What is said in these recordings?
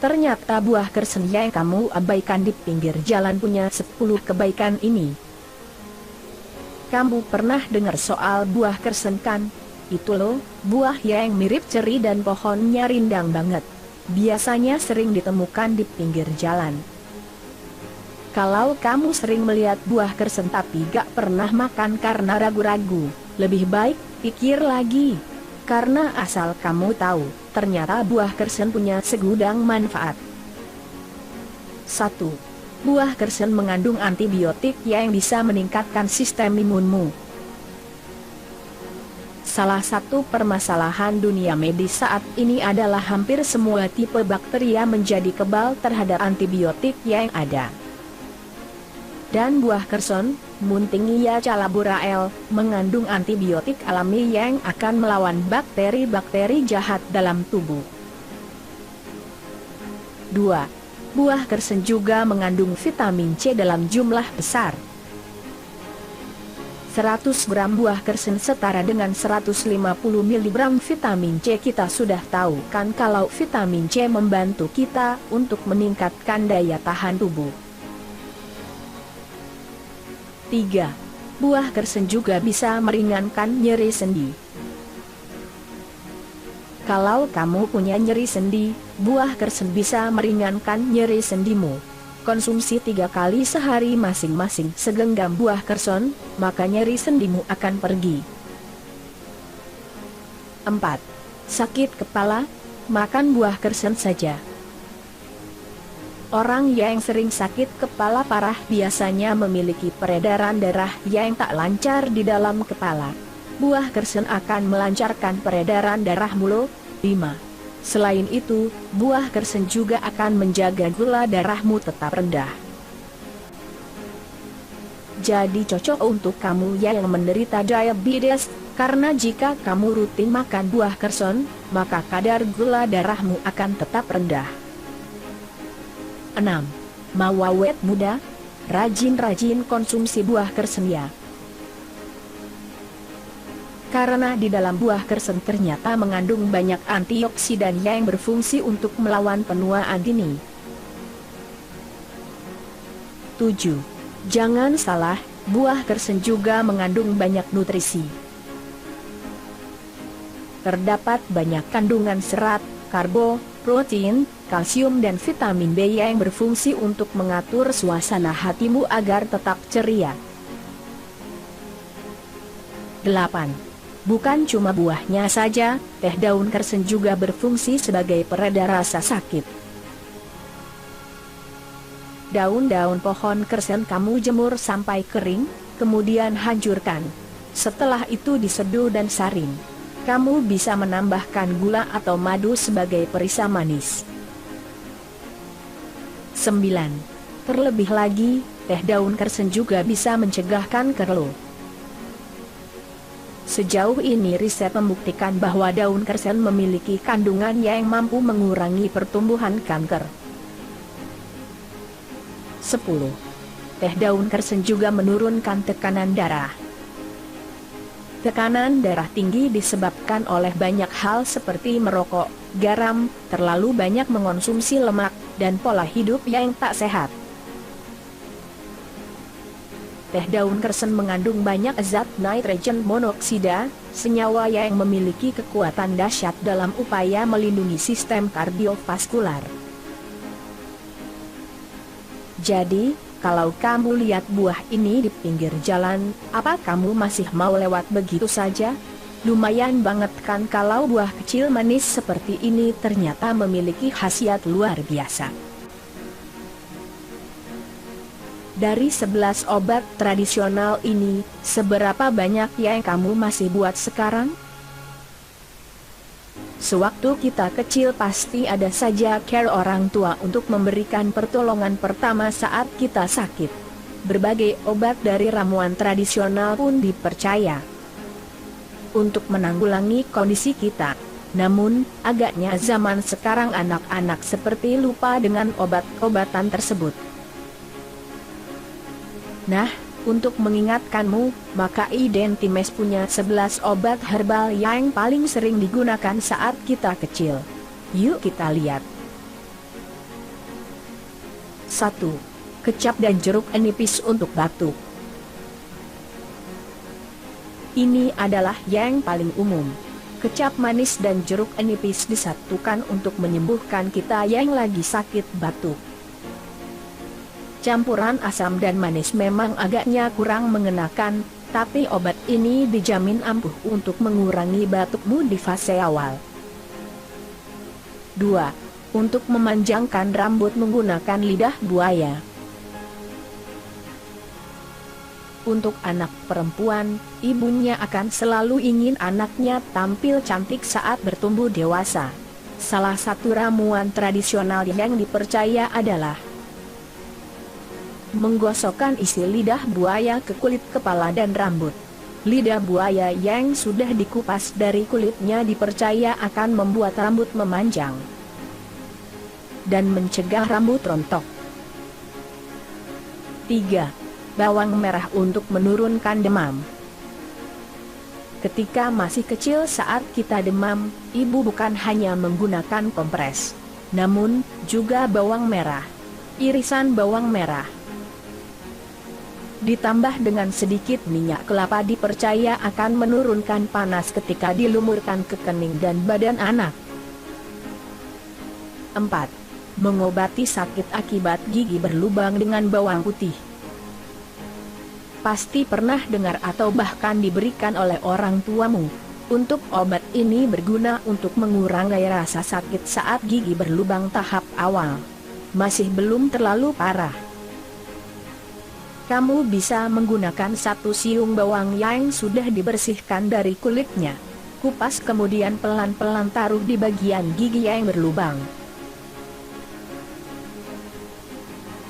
Ternyata buah kersen yang kamu abaikan di pinggir jalan punya 10 kebaikan ini. Kamu pernah dengar soal buah kersen kan? Itu loh, buah yang mirip ceri dan pohonnya rindang banget. Biasanya sering ditemukan di pinggir jalan. Kalau kamu sering melihat buah kersen tapi gak pernah makan karena ragu-ragu, lebih baik pikir lagi. Karena asal kamu tahu, ternyata buah kersen punya segudang manfaat. 1. Buah kersen mengandung antibiotik yang bisa meningkatkan sistem imunmu. Salah satu permasalahan dunia medis saat ini adalah hampir semua tipe bakteri menjadi kebal terhadap antibiotik yang ada. Dan buah kersen, Muntingia calaborael, mengandung antibiotik alami yang akan melawan bakteri-bakteri jahat dalam tubuh. 2. Buah kersen juga mengandung vitamin C dalam jumlah besar. 100 gram buah kersen setara dengan 150 mg vitamin C. Kita sudah tahu kan kalau vitamin C membantu kita untuk meningkatkan daya tahan tubuh. 3. Buah kersen juga bisa meringankan nyeri sendi. Kalau kamu punya nyeri sendi, buah kersen bisa meringankan nyeri sendimu. Konsumsi 3 kali sehari masing-masing segenggam buah kersen, maka nyeri sendimu akan pergi. 4. Sakit kepala? Makan buah kersen saja. Orang yang sering sakit kepala parah biasanya memiliki peredaran darah yang tak lancar di dalam kepala. Buah kersen akan melancarkan peredaran darahmu loh. 5. Selain itu, buah kersen juga akan menjaga gula darahmu tetap rendah. Jadi cocok untuk kamu yang menderita diabetes, karena jika kamu rutin makan buah kersen, maka kadar gula darahmu akan tetap rendah. 6. Mau awet muda? Rajin-rajin konsumsi buah kersen ya. Karena di dalam buah kersen ternyata mengandung banyak antioksidan yang berfungsi untuk melawan penuaan dini. 7. Jangan salah, buah kersen juga mengandung banyak nutrisi. Terdapat banyak kandungan serat, karbo, protein, kalsium dan vitamin B yang berfungsi untuk mengatur suasana hatimu agar tetap ceria. 8. Bukan cuma buahnya saja, teh daun kersen juga berfungsi sebagai pereda rasa sakit. Daun-daun pohon kersen kamu jemur sampai kering, kemudian hancurkan. Setelah itu diseduh dan saring. Kamu bisa menambahkan gula atau madu sebagai perisa manis. 9. Terlebih lagi, teh daun kersen juga bisa mencegah kanker loh. Sejauh ini riset membuktikan bahwa daun kersen memiliki kandungan yang mampu mengurangi pertumbuhan kanker. 10. Teh daun kersen juga menurunkan tekanan darah. Tekanan darah tinggi disebabkan oleh banyak hal seperti merokok, garam, terlalu banyak mengonsumsi lemak, dan pola hidup yang tak sehat. Teh daun kersen mengandung banyak zat nitrogen monoksida, senyawa yang memiliki kekuatan dahsyat dalam upaya melindungi sistem kardiovaskular. Jadi, kalau kamu lihat buah ini di pinggir jalan, apa kamu masih mau lewat begitu saja? Lumayan banget kan kalau buah kecil manis seperti ini ternyata memiliki khasiat luar biasa. Dari 11 obat tradisional ini, seberapa banyak yang kamu masih buat sekarang? Sewaktu kita kecil pasti ada saja care orang tua untuk memberikan pertolongan pertama saat kita sakit. Berbagai obat dari ramuan tradisional pun dipercaya untuk menanggulangi kondisi kita. Namun, agaknya zaman sekarang anak-anak seperti lupa dengan obat-obatan tersebut. Nah, untuk mengingatkanmu, maka Identimes punya 11 obat herbal yang paling sering digunakan saat kita kecil. Yuk kita lihat. 1. Kecap dan jeruk nipis untuk batuk. Ini adalah yang paling umum. Kecap manis dan jeruk nipis disatukan untuk menyembuhkan kita yang lagi sakit batuk. Campuran asam dan manis memang agaknya kurang mengenakan, tapi obat ini dijamin ampuh untuk mengurangi batukmu di fase awal. 2. Untuk memanjangkan rambut menggunakan lidah buaya. Untuk anak perempuan, ibunya akan selalu ingin anaknya tampil cantik saat bertumbuh dewasa. Salah satu ramuan tradisional yang dipercaya adalah menggosokkan isi lidah buaya ke kulit kepala dan rambut. Lidah buaya yang sudah dikupas dari kulitnya dipercaya akan membuat rambut memanjang dan mencegah rambut rontok. 3. Bawang merah untuk menurunkan demam. Ketika masih kecil saat kita demam, ibu bukan hanya menggunakan kompres, namun juga bawang merah. Irisan bawang merah ditambah dengan sedikit minyak kelapa dipercaya akan menurunkan panas ketika dilumurkan ke kening dan badan anak. 4. Mengobati sakit akibat gigi berlubang dengan bawang putih. Pasti pernah dengar atau bahkan diberikan oleh orang tuamu. Untuk obat ini berguna untuk mengurangi rasa sakit saat gigi berlubang tahap awal. Masih belum terlalu parah. Kamu bisa menggunakan 1 siung bawang yang sudah dibersihkan dari kulitnya. Kupas kemudian pelan-pelan taruh di bagian gigi yang berlubang.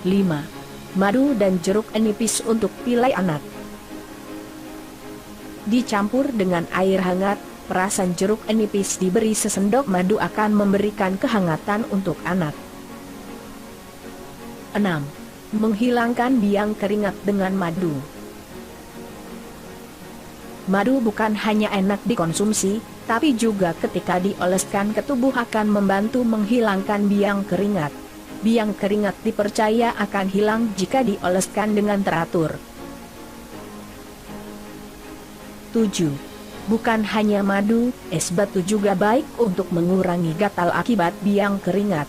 5. Madu dan jeruk nipis untuk pilai anak. Dicampur dengan air hangat, perasan jeruk nipis diberi sesendok madu akan memberikan kehangatan untuk anak. 6. Menghilangkan biang keringat dengan madu. Madu bukan hanya enak dikonsumsi, tapi juga ketika dioleskan ke tubuh akan membantu menghilangkan biang keringat. Biang keringat dipercaya akan hilang jika dioleskan dengan teratur. 7. Bukan hanya madu, es batu juga baik untuk mengurangi gatal akibat biang keringat.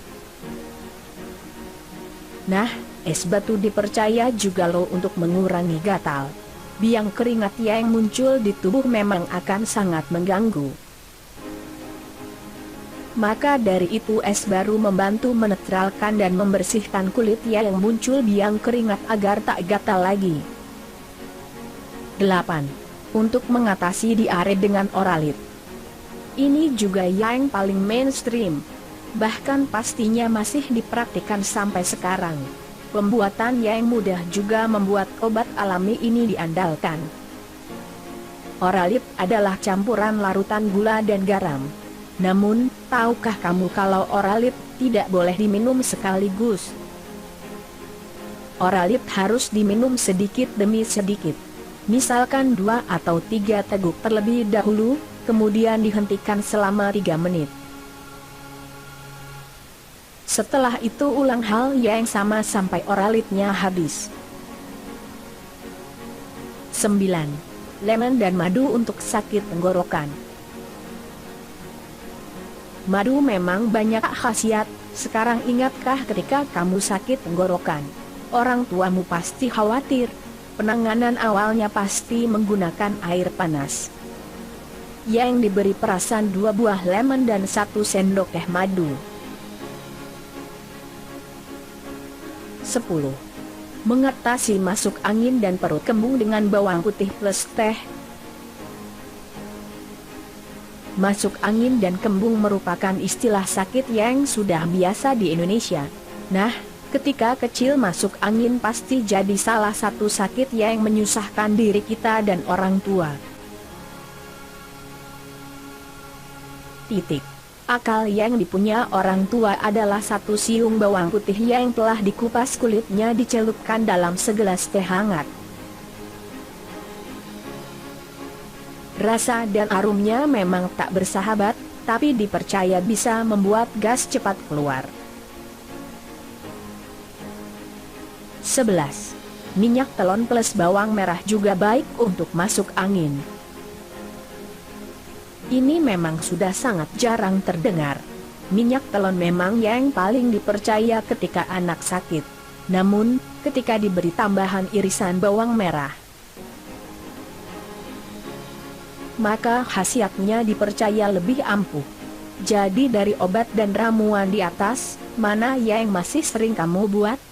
Nah, es batu dipercaya juga loh untuk mengurangi gatal. Biang keringat yang muncul di tubuh memang akan sangat mengganggu. Maka dari itu es baru membantu menetralkan dan membersihkan kulit yang muncul biang keringat agar tak gatal lagi. 8. Untuk mengatasi diare dengan Oralit. Ini juga yang paling mainstream. Bahkan pastinya masih dipraktikkan sampai sekarang. Pembuatan yang mudah juga membuat obat alami ini diandalkan. Oralit adalah campuran larutan gula dan garam. Namun, tahukah kamu kalau Oralit tidak boleh diminum sekaligus? Oralit harus diminum sedikit demi sedikit. Misalkan 2 atau 3 teguk terlebih dahulu, kemudian dihentikan selama 3 menit. Setelah itu ulang hal yang sama sampai oralitnya habis. 9. Lemon dan madu untuk sakit tenggorokan. Madu memang banyak khasiat. Sekarang ingatkah ketika kamu sakit tenggorokan? Orang tuamu pasti khawatir. Penanganan awalnya pasti menggunakan air panas yang diberi perasan 2 buah lemon dan 1 sendok teh madu. 10. Mengatasi masuk angin dan perut kembung dengan bawang putih plus teh. Masuk angin dan kembung merupakan istilah sakit yang sudah biasa di Indonesia. Nah, ketika kecil masuk angin pasti jadi salah satu sakit yang menyusahkan diri kita dan orang tua. Titik. Akal yang dipunya orang tua adalah 1 siung bawang putih yang telah dikupas kulitnya dicelupkan dalam segelas teh hangat. Rasa dan aromanya memang tak bersahabat, tapi dipercaya bisa membuat gas cepat keluar. 11. Minyak telon plus bawang merah juga baik untuk masuk angin. Ini memang sudah sangat jarang terdengar. Minyak telon memang yang paling dipercaya ketika anak sakit. Namun, ketika diberi tambahan irisan bawang merah, maka khasiatnya dipercaya lebih ampuh. Jadi dari obat dan ramuan di atas, mana yang masih sering kamu buat?